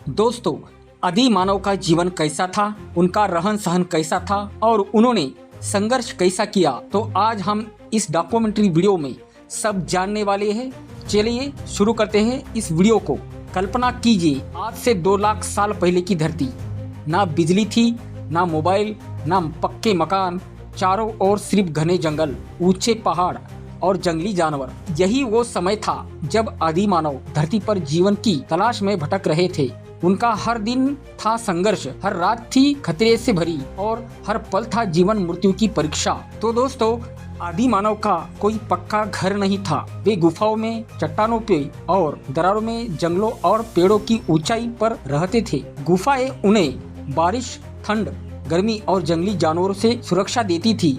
दोस्तों, आदि मानव का जीवन कैसा था, उनका रहन सहन कैसा था और उन्होंने संघर्ष कैसा किया, तो आज हम इस डॉक्यूमेंट्री वीडियो में सब जानने वाले हैं। चलिए शुरू करते हैं इस वीडियो को। कल्पना कीजिए, आज से 2 लाख साल पहले की धरती। ना बिजली थी, ना मोबाइल, ना पक्के मकान, चारों ओर सिर्फ घने जंगल, ऊंचे पहाड़ और जंगली जानवर। यही वो समय था जब आदि मानव धरती पर जीवन की तलाश में भटक रहे थे। उनका हर दिन था संघर्ष, हर रात थी खतरे से भरी और हर पल था जीवन मृत्यु की परीक्षा। तो दोस्तों, आदि मानव का कोई पक्का घर नहीं था। वे गुफाओं में, चट्टानों पे और दरारों में, जंगलों और पेड़ों की ऊंचाई पर रहते थे। गुफाएं उन्हें बारिश, ठंड, गर्मी और जंगली जानवरों से सुरक्षा देती थी।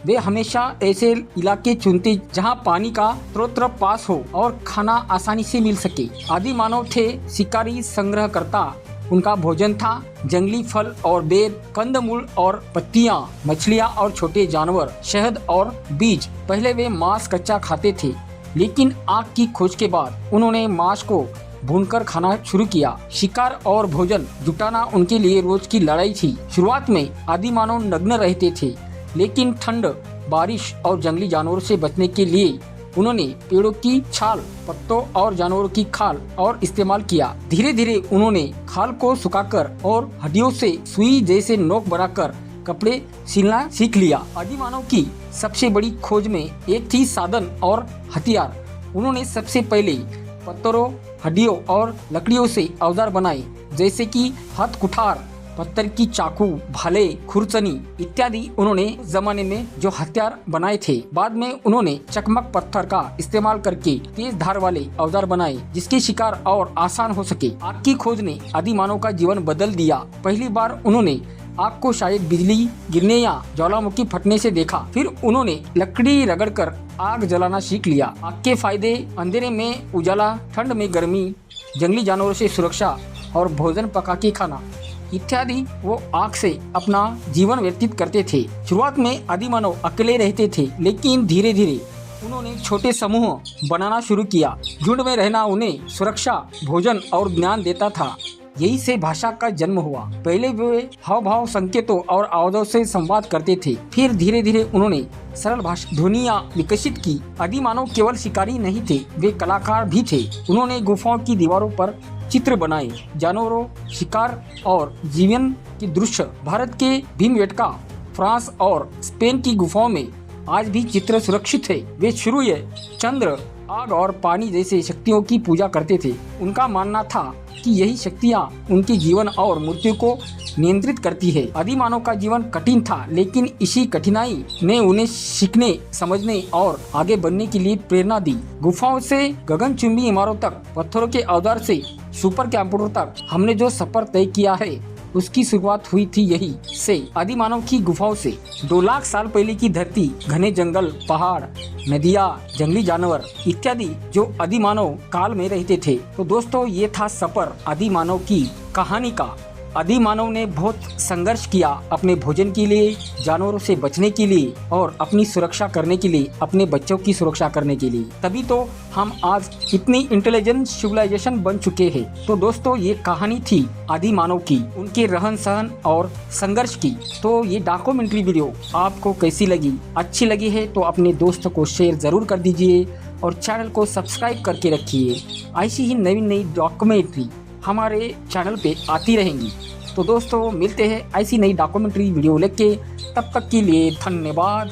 वे हमेशा ऐसे इलाके चुनते जहां पानी का स्रोत पास हो और खाना आसानी से मिल सके। आदि मानव थे शिकारी संग्रहकर्ता। उनका भोजन था जंगली फल और बेर, कंदमूल और पत्तियां, मछलियां और छोटे जानवर, शहद और बीज। पहले वे मांस कच्चा खाते थे, लेकिन आग की खोज के बाद उन्होंने मांस को भूनकर खाना शुरू किया। शिकार और भोजन जुटाना उनके लिए रोज की लड़ाई थी। शुरुआत में आदि मानव नग्न रहते थे, लेकिन ठंड, बारिश और जंगली जानवरों से बचने के लिए उन्होंने पेड़ों की छाल, पत्तों और जानवरों की खाल और इस्तेमाल किया। धीरे धीरे उन्होंने खाल को सुखाकर और हड्डियों से सुई जैसे नोक बनाकर कपड़े सिलना सीख लिया। आदि मानव की सबसे बड़ी खोज में एक थी साधन और हथियार। उन्होंने सबसे पहले पत्थरों, हड्डियों और लकड़ियों से औजार बनाए, जैसे कि हाथ कुठार, पत्थर की चाकू, भाले, खुरचनी इत्यादि। उन्होंने जमाने में जो हथियार बनाए थे, बाद में उन्होंने चकमक पत्थर का इस्तेमाल करके तेज धार वाले औजार बनाए, जिसके शिकार और आसान हो सके। आग की खोज ने आदि मानव का जीवन बदल दिया। पहली बार उन्होंने आग को शायद बिजली गिरने या ज्वालामुखी फटने से देखा। फिर उन्होंने लकड़ी रगड़कर आग जलाना सीख लिया। आग के फायदे: अंधेरे में उजाला, ठंड में गर्मी, जंगली जानवरों से सुरक्षा और भोजन पका के खाना इत्यादि। वो आग से अपना जीवन व्यतीत करते थे। शुरुआत में आदि मानव अकेले रहते थे, लेकिन धीरे धीरे उन्होंने छोटे समूह बनाना शुरू किया। झुंड में रहना उन्हें सुरक्षा, भोजन और ज्ञान देता था। यही से भाषा का जन्म हुआ। पहले वे हाव भाव, संकेतों और आवाजों से संवाद करते थे। फिर धीरे धीरे उन्होंने सरल भाषा ध्वनियाँ विकसित की। आदि मानव केवल शिकारी नहीं थे, वे कलाकार भी थे। उन्होंने गुफाओं की दीवारों पर चित्र बनाए, जानवरों, शिकार और जीवन के दृश्य। भारत के भीमबेटका, फ्रांस और स्पेन की गुफाओं में आज भी चित्र सुरक्षित है। वे सूर्य, चंद्र, आग और पानी जैसे शक्तियों की पूजा करते थे। उनका मानना था कि यही शक्तियाँ उनके जीवन और मृत्यु को नियंत्रित करती है। आदि मानव का जीवन कठिन था, लेकिन इसी कठिनाई ने उन्हें सीखने, समझने और आगे बढ़ने के लिए प्रेरणा दी। गुफाओं से गगनचुंबी इमारतों तक, पत्थरों के औजार से सुपर कंप्यूटर तक, हमने जो सफर तय किया है उसकी शुरुआत हुई थी यही से, आदि मानव की गुफाओं से। 2 लाख साल पहले की धरती, घने जंगल, पहाड़, नदियाँ, जंगली जानवर इत्यादि जो आदि मानव काल में रहते थे। तो दोस्तों, ये था सफर आदि मानव की कहानी का। आदि मानव ने बहुत संघर्ष किया अपने भोजन के लिए, जानवरों से बचने के लिए और अपनी सुरक्षा करने के लिए, अपने बच्चों की सुरक्षा करने के लिए। तभी तो हम आज इतनी इंटेलिजेंट सिविलाइजेशन बन चुके हैं। तो दोस्तों, ये कहानी थी आदि मानव की, उनके रहन सहन और संघर्ष की। तो ये डॉक्यूमेंट्री वीडियो आपको कैसी लगी? अच्छी लगी है तो अपने दोस्तों को शेयर जरूर कर दीजिए और चैनल को सब्सक्राइब करके रखिए। ऐसी ही नई नई डॉक्यूमेंट्री हमारे चैनल पे आती रहेंगी। तो दोस्तों, मिलते हैं ऐसी नई डॉक्यूमेंट्री वीडियो लेके। तब तक के लिए धन्यवाद।